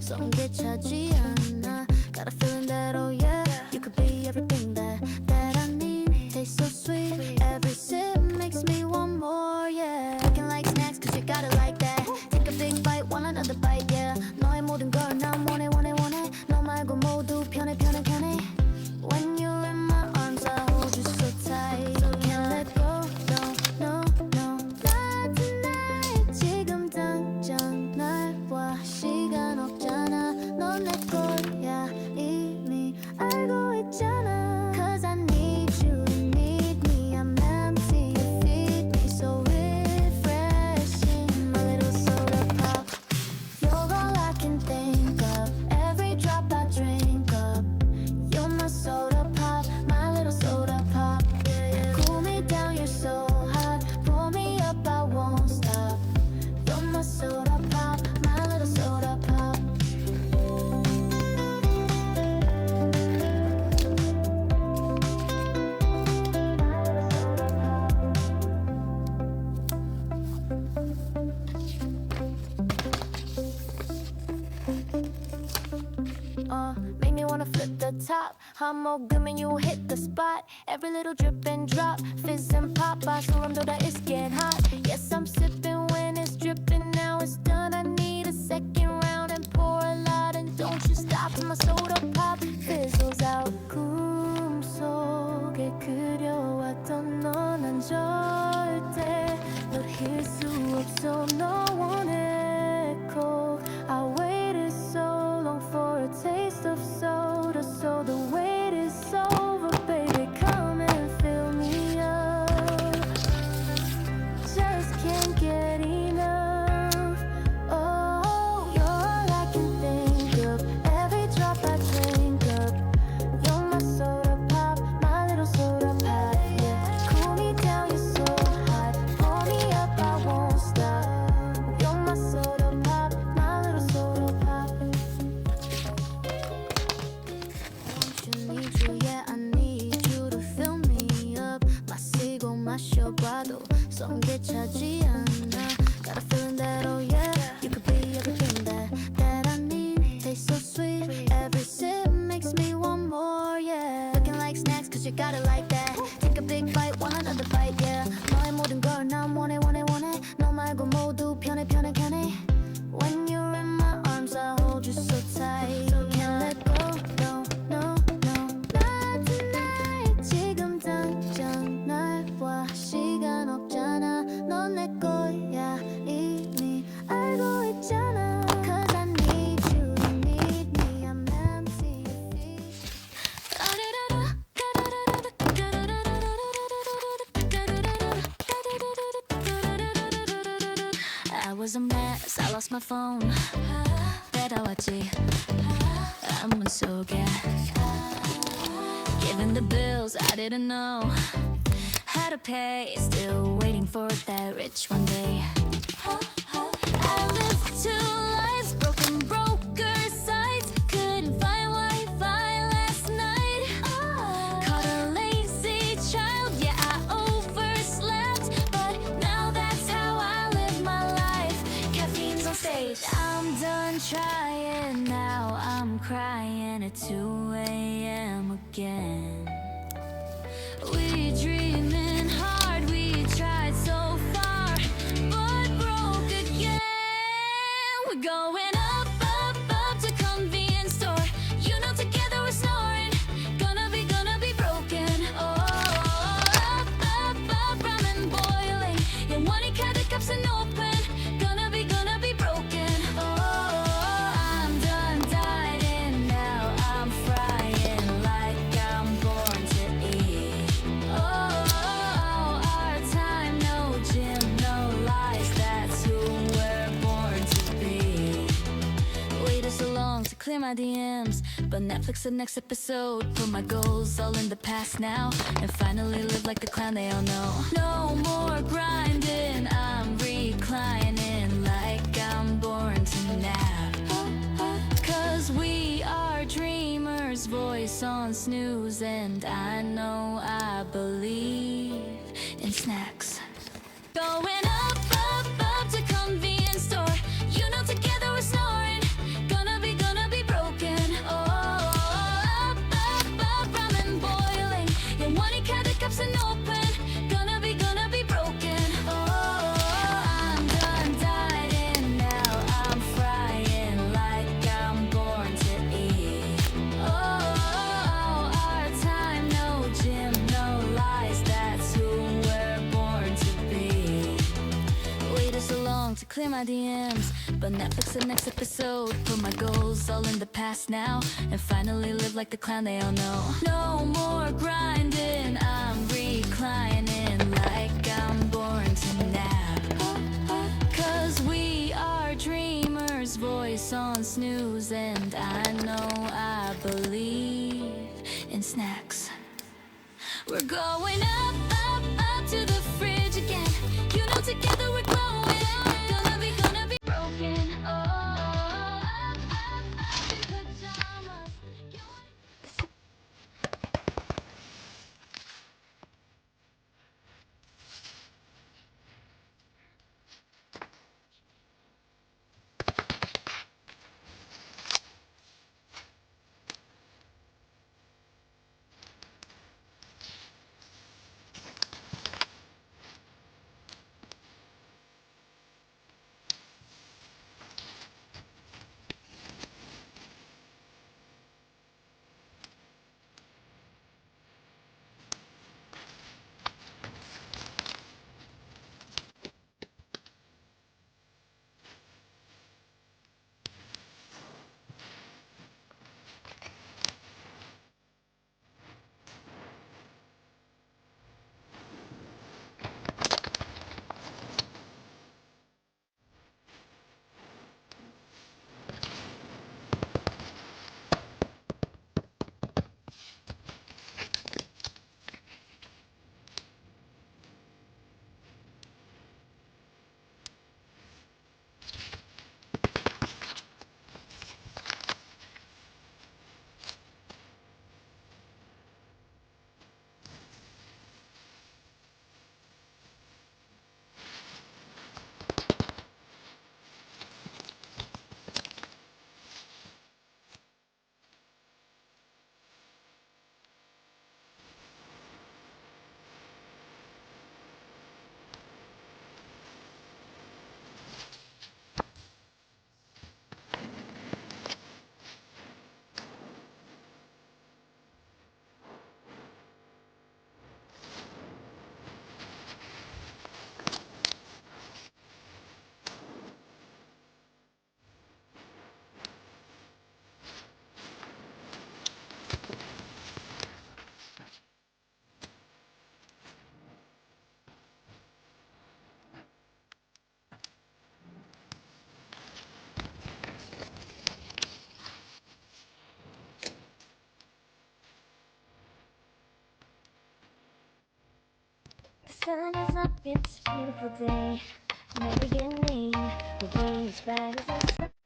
성게 차지 않아. Got a feeling that oh yeah, you could be everything that I need. Taste so sweet, every sip makes me want more, yeah. Looking like snacks cause you got it like that. Take a big bite, want another bite, yeah. 너의 모든 걸 난 원해 너 말고 모두 편해 When you're in my arms I hold you so tight. Can't let go, no Not tonight. 지금 당장 날 봐. 시간 없잖아. 넌 내 거야 이미 알고 있잖아. Cause I need you, you need me. I'm empty, you feed me so refreshing. My little soda pop, you're all I can think of. Every drop I drink up. You're my soda pop, my little soda pop. Cool me down, you're so hot. Pull me up, I won't stop. You're my soda pop, my little soda pop. Make me wanna flip the top. 한 모금은 you hit the spot. Every little drip and drop, fizz and pop. I 소름돋아, that it's getting hot. Yes, I'm sipping when it's dripping. Now it's done. I need a second round and pour a lot. And don't you stop till my soda pop fizzles out. 꿈속에 그려왔던 너 난 절대 널 잊을 수 없어. 너 원해 꼭. I waited so long for a taste of soda, so the wait is over, baby. Come and fill me up. Just can't get enough. Oh, you're all I can think of. Every drop I drink up. You're my soda pop, my little soda pop. Yeah, cool me down, you're so hot. Pull me up, I won't stop. You're my soda pop, my little soda pop. Need you, yeah, I need you to fill me up. 마시고 마셔봐도 성게 차지 않아. Got a feeling that oh yeah, you could be everything that I need. Taste so sweet, every sip makes me want more, yeah. Looking like snacks cause you got it like that. Take a big bite, want another bite, yeah. 너의 모든 걸 난 원해 너 말고 모두 편해 When you're in my arms I hold you so tight. Can't let go, no Not tonight. 지금 당장 날 봐. 시간 없잖아. 넌 내 거야 이미 알고 있잖아. Cause I need you, you need me. I'm empty, you feed me. I was a mess, I lost my phone. 배달왔지 아문 속에. Given the bills I didn't know how to pay. Still waiting for that rich one day. I lived two lives, broken broker sites. Couldn't find Wi-Fi last night. Caught a lazy child, yeah I overslept. But now that's how I live my life. Caffeine's on stage. I'm done trying now. I'm crying at 2 a.m. again. We dreaming hard, we tried so far, but broke again. We're going up to convenience store. You know together we're snoring. Gonna be broken. Oh, up, ramen boiling. Yeah, wanting the cups and open. Gonna be broken. Oh, I'm done dieting now. I'm frying like I'm born to eat. Oh, our time, no gym, no lies. That's who we're born to be. Waited so long to clear my DMs, but Netflix the next episode. Put my goals all in the past now, and finally live like the clown they all know. No more grinding, I'm reclining like I'm born to nap. Cause we are dreamers, voice on snooze, and I know I believe in snacks. Going up to convenience store. You know together we're snoring. Gonna be clear my DMs, but Netflix the next episode. Put my goals all in the past now, and finally live like the clown they all know. No more grinding, I'm reclining like I'm born to nap. Cause we are dreamers, voice on snooze, and I know I believe in snacks. We're going up, up, up to the fridge again. You know together we're glowing. Gonna be broken. Oh, up, up, up in pajamas. The sun is up, it's a beautiful day. No beginning will be as bright as the sun.